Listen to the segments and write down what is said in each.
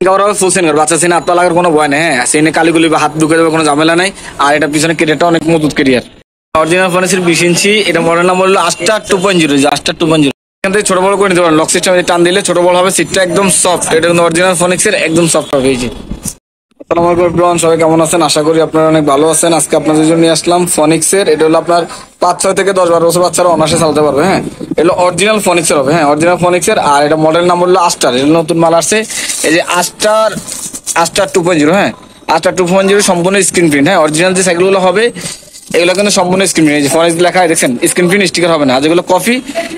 Cover হবে ফুল scene বাচ্চা সিনে হাত লাগার কোনো ভয় নেই। হ্যাঁ, সিনে কালিগুলি বা হাত ঢুকে দেবে, কোনো ঝামেলা নাই। আর এটা পিছনে কেরিয়ারটা অনেক মজবুত কেরিয়ার। অরিজিনাল ফনিক্সের 20 ইঞ্চি, এটা মডেল নাম হলো আস্টার 2.0, আস্টার 2.0। এখান থেকে ছোট বড় করে নিতে পারেন, লক সিস্টেম টান দিলে ছোট বড় হবে, সিটটা একদম সফট। এটা কিন্তু অরিজিনাল ফনিক্সের একদম সফট হবে। এই যে আসসালামু আলাইকুম এভরিওয়ান, সবাই কেমন আছেন? আশা করি আপনারা অনেক ভালো আছেন। আজকে আপনাদের জন্য নিয়ে আসলাম ফনিক্সের, এটা হলো আপনার 5-6 থেকে 10-12 বছর বাচ্চারা অনায়াসে চালাতে পারবে। হ্যাঁ, এটা অরিজিনাল ফনিক্সের হবে। হ্যাঁ, অরিজিনাল ফনিক্সের। আর এটা মডেল নাম হলো আস্টার, এটা নতুন মাল আসছে। এই যে আস্টার 2.0। হ্যাঁ, আস্টার 2.0 সম্পূর্ণ স্ক্রিন প্রিন্ট। হ্যাঁ, অরিজিনাল যে সাইকেলগুলো হবে এগুলো কিন্তু সম্পূর্ণ স্ক্রিন প্রিন্ট। যে ফনিক্স লেখা দেখছেন, স্ক্রিন প্রিন্ট, স্টিকার হবে না। আর যেগুলো কফি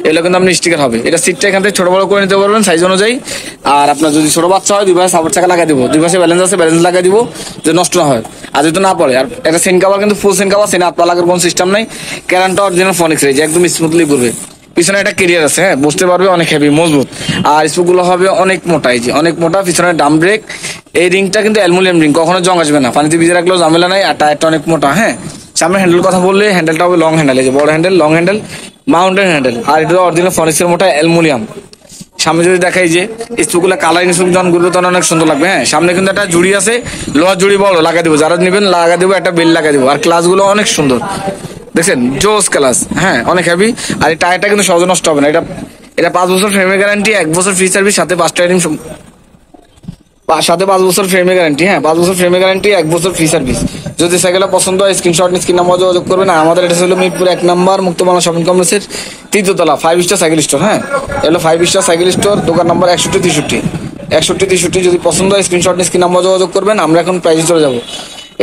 এগুলো কিন্তু আপনি স্টিকার হবে। এটা সিটটা এখান থেকে ছোট বড় করে নিতে পারবেন সাইজ অনুযায়ী। আর আপনার যদি ছোট বাচ্চা হয়, দুই পাশে সাপোর্ট চাকা লাগাই দিব, দুই পাশে ব্যালেন্স আছে, ব্যালেন্স লাগাই দিব যে নষ্ট না হয় আর যদি না পড়ে। আর এটা সেন কাভার কিন্তু ফুল সেন কাভার, সেন আপা লাগার কোনো সিস্টেম নাই। ক্যারানটা অরিজিনাল ফনিক্স, যে একদম স্মুথলি ঘুরবে। পিছনে একটা কেরিয়ার আছে, হ্যাঁ, বসতে পারবে, অনেক হেভি মজবুত। আর স্পুকগুলো হবে অনেক মোটা, এই যে অনেক মোটা। পিছনে ডাম ব্রেক, এই রিংটা কিন্তু অ্যালুমিনিয়াম রিং, কখনো জং আসবে না, পানিতে ভিজে রাখলেও ঝামেলা নাই। আর টায়ারটা অনেক মোটা। হ্যাঁ, সামনে হ্যান্ডেল কথা বললে হ্যান্ডেলটা হবে লং হ্যান্ডেল, এই যে বড় handle, long handle, mountain handle. আর এটা অরিজিনাল ফনিক্সের মোটা অ্যালুমিনিয়াম। সামনে যদি দেখাই যে স্পুকগুলো কালারিং স্পুক যখন ঘুরবে তখন অনেক সুন্দর লাগবে। হ্যাঁ, সামনে কিন্তু একটা জুড়ি আছে, লোহার জুড়ি বড় লাগাই দেবো, যারা নেবেন লাগাই দেবো, একটা বেল লাগাই দেবো। আর ক্লাসগুলো অনেক সুন্দর, দেখছেন, জোস ক্লাস। হ্যাঁ, অনেক হেভি। আর এই টায়ারটা কিন্তু সহজে নষ্ট হবে না। এটা 5 বছর ফ্রেমের গ্যারান্টি, 1 বছর ফ্রি সার্ভিস, সাথে 5টা আইটেম, সাথে 5 বছর ফ্রেমের গ্যারান্টি। হ্যাঁ, 5 বছর ফ্রেমের গ্যারান্টি, 1 বছর ফ্রি সার্ভিস। যদি সাইকেলটা পছন্দ হয় স্ক্রিনশট নিয়ে স্ক্রিন নাম্বার যোগাযোগ করবেন। আর আমাদের এটা হলো মিরপুর 1 নম্বর মুক্তমালা শপিং কমপ্লেক্সের 3য় তলা, 5 স্টার সাইকেল স্টোর। হ্যাঁ, এগুলো 5 স্টার সাইকেল স্টোর, দোকান নাম্বার 6163। যদি পছন্দ হয় স্ক্রিনশট নিয়ে স্ক্রিন নাম্বার যোগাযোগ করবেন। আমরা এখন প্রাইসে চলে যাবো।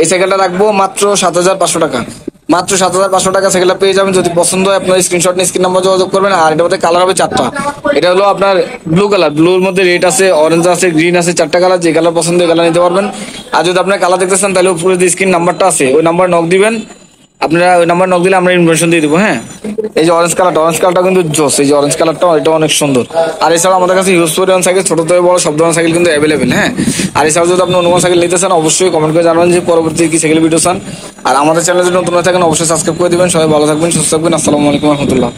এই সাইকেলটা রাখবো মাত্র 7500 টাকা, মাত্র 7500 টাকা সাইকেলটা পেয়ে যাবেন। যদি পছন্দ হয় আপনার স্ক্রিনশট নিয়ে স্ক্রিন নাম্বার যোগাযোগ করবেন। আর এটার মধ্যে কালার হবে 4টা। এটা হলো আপনার ব্লু কালার, ব্লুর মধ্যে রেড আছে, অরেঞ্জ আছে, গ্রিন আছে, 4টা কালার। যে কালার পছন্দ এই কালার নিতে পারবেন। আর যদি আপনার কালার দেখতে চান তাহলে উপরে যে স্ক্রিন নাম্বারটা আছে ওই নাম্বার নক দিবেন। আপনারা ওই নাম্বার নক দিলে আমরা ইনফরমেশন দিয়ে দেবো। হ্যাঁ, এই যে অরেঞ্জ কালারটা কিন্তু জোস, এই যে অরেঞ্জ কালারটা, এটা অনেক সুন্দর। আর এছাড়াও আমাদের কাছে ইউজ পরিমাণ সাইকেল, ছোট থেকে বড় সব ধরনের সাইকেল কিন্তু অ্যাভেলেবেল। হ্যাঁ, আর এছাড়াও যদি আপনি অন্য কোনো সাইকেল নিতে চান অবশ্যই কমেন্ট করে জানাবেন যে পরবর্তী কি সাইকেল ভিডিও চান। আর আমাদের চ্যানেলে যদি নতুন হয়ে থাকেন অবশ্যই সাবস্ক্রাইব করে দিবেন। সবাই ভালো থাকবেন, সুস্থ থাকবেন। আসসালামু আলাইকুম রহমতুল্লাহ।